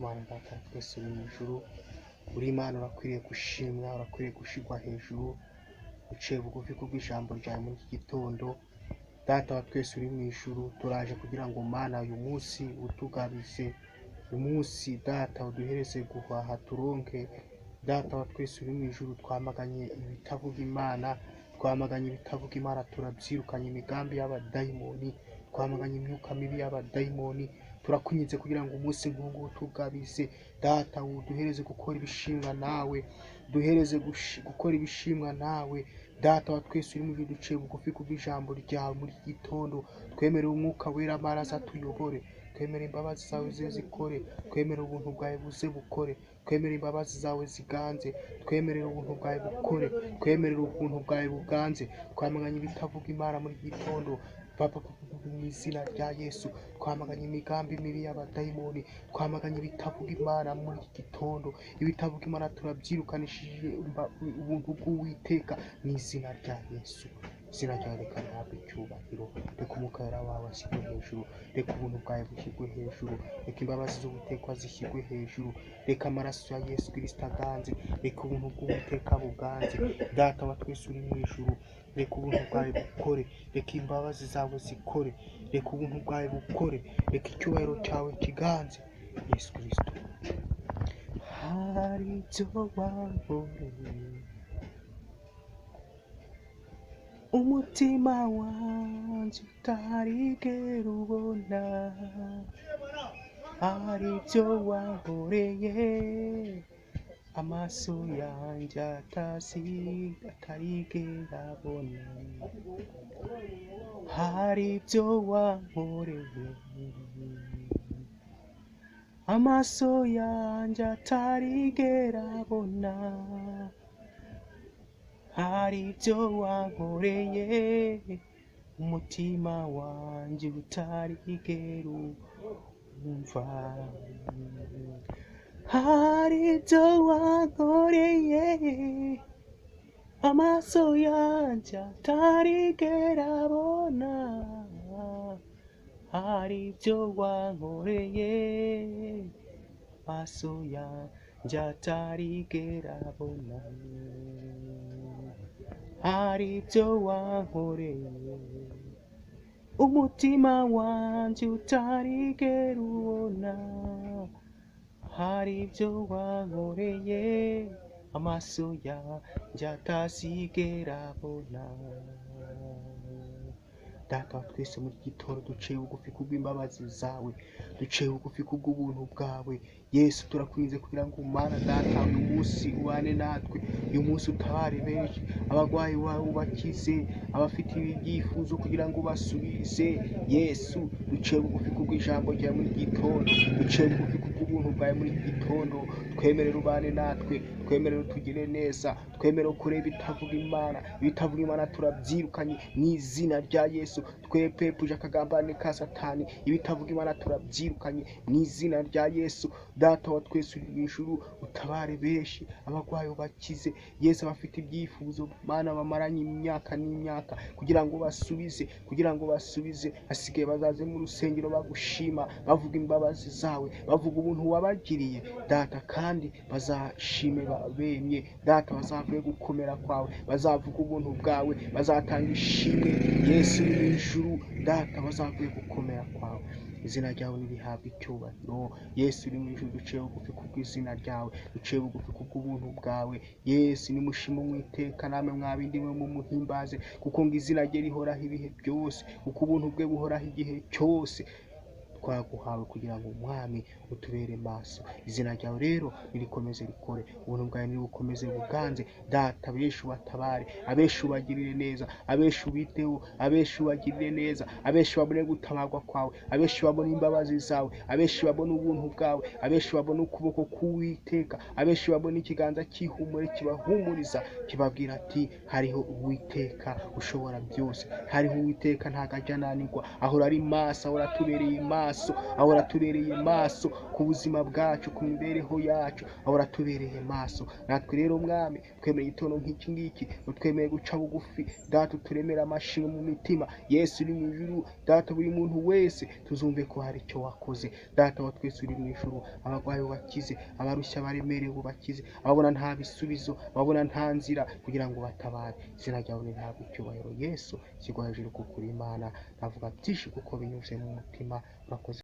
Mana data twese uri mu ijuru, uri Imana urakwiriye gushimwa, urakwiriye gushirwa hejuru, uciye bugufi kubw'ijambo ryawe muri iki gitondo. Data wa twese uri mu ijuru, turaje kugira ngo Mana uyu munsi utugabize, uyu munsi Data uduhereze guhaha turonke. Data wa twese uri mu ijuru, twamaganye ibitavuga Imana, twamaganye ibitavuga Imana, turabyirukanye imigambi y'abadayimoni, twamaganye imyuka mibi y'abadayimoni. Turakunyize kugira ngo umunsi nk'uyu tugabize Data, uduhereze gukora ibishimwa nawe, duhereze gukora ibishimwa nawe. Data wa twese uri mu ijuru, duciye bugufi kubw'ijambo ryawe muri iki gitondo. Twemerera umwuka wera amaraso atuyobore, twemere imbabazi zawe zize zikore, twemere ubuntu bwawe buze bukore, twemere imbabazi zawe ziganze, twemerere ubuntu bwawe bukore, twemerere ubuntu bwawe buganze. Twamaganye ibitavuga Imana muri iki gitondo Papa, mu izina rya Yesu. Twamaganye imigambi mibi y'abadayimoni, twamaganye ibitavuga Imana muri iki gitondo. Ibitavuga Imana turabyirukanishije ubuntu bw'Uwiteka mu izina rya Yesu. Izina ryawe reka rihabwe icyubahiro, reka umwuka wawe ashyirwe hejuru, reka ubuntu bwawe bushyirwe hejuru, reka imbabazi z'Uwiteka zishyirwe hejuru, reka amaraso ya Yesu Kristo aganze, reka ubuntu bw'Uwiteka buganze. Data wa twese uri mu ijuru, reka ubuntu bwawe bukore, reka imbabazi zawe zikore, reka ubuntu bwawe bukore, reka icyubahiro cyawe kiganze. Yesu Kristo, hari ibyo wankoreye umutima wanjye utarigera ubona, hari ibyo wankoreye amaso yanjye atarigera abona, hari ibyo wankoreye amaso yanjye atarigera abona, hari ibyo wankoreye umutima wanjye utarigera umva, hari ibyo wankoreye amaso yanjye atarigera abona, hari ibyo wankoreye amaso yanjye atarigera abona, hari ibyo wankoreye umutima wanjye utarigera ubona, hari ibyo wankoreye amaso yanjye atazigera abona. Data wa twese muri iki gitondo duciye bugufi kubw'imbabazi zawe, duciye bugufi kubw'ubuntu bwawe. Yesu turakunze kugira ngo Mana Data uyu munsi ubane natwe, uyu munsi utabare benshi, abarwayi wawe ubakize, abafite ibyifuzo kugira ngo basubize. Yesu duciye bugufi kubw'ijambo ryawe muri iki gitondo, duciye bugufi kubw'ubuntu bwawe muri iki gitondo. Twemerere ubane natwe, twemerere utugire neza, twemerere kureba ibitavuga Imana. Ibitavuga Imana turabyirukanye mu izina rya Yesu. Twepepuje akagambane ka Satani, ibitavuga Imana turabyirukanye mu izina rya Yesu. Data wa twese uri mu ijuru, utabare benshi, abarwayi ubakize. Yesu abafite ibyifuzo Mana bamaranye imyaka n'imyaka kugira ngo basubize, hasigaye bazaze mu rusengero bagushima, bavuga imbabazi zawe, bavuga ubuntu wabagiriye Data, kandi bazashime bemye Data, bazavuge gukomera kwawe, bazavuga ubuntu bwawe, bazatanga ishimwe. Yesu uri mu ijuru Data, bazavuge gukomera kwawe. Izina ryawe nirihabwe icyubahiro. Yesu uri mu ijuru, duciye bugufi kubw'izina ryawe, duciye bugufi kubw'ubuntu bwawe. Yesu nimushime Uwiteka, namwe mwabindi mwe mumuhimbaze, kuko ngo izina rye rihoraho ibihe byose, kuko ubuntu bwe buhoraho igihe cyose. Twaguhawe kugira ngo Umwami utubere maso. Izina ryawe rero nirikomeze rikore, ubuntu bwawe nibukomeze buganze Data. Abenshi ubatabare, abenshi ubagirire neza, abenshi ubiteho, abenshi ubagirire neza, abenshi babone gutabarwa kwawe, abenshi babone imbabazi zawe, abenshi babone ubuntu bwawe, abenshi babone ukuboko k'Uwiteka, abenshi babone ikiganza cy'ihumure kibahumuriza, kibabwira ati hariho Uwiteka ushobora byose, hariho Uwiteka ntago ajya ananirwa, ahora ari maso, ahora atubereye maso. maso, ahora atubereye maso ku buzima bwacu, ku mibereho yacu, ahora atubereye maso. Natwe rero mwami twemeye igitondo nk'iki ngiki, utwemeye guca bugufi data, uturemera amashimwe mu mitima. Yesu uri mu ijuru data, buri muntu wese tuzumve ko hari icyo wakoze data wa twese uri mu ijuru. Abarwayi ubakize, abarushya baremerewe ubakize, ababona nta bisubizo, ababona nta nzira, kugira ngo batabare. Izina ryawe ntihabwe icyubahiro Yesu, shyirwa hejuru kuko uri Imana. Navuga byinshi kuko binyuze mu mutima.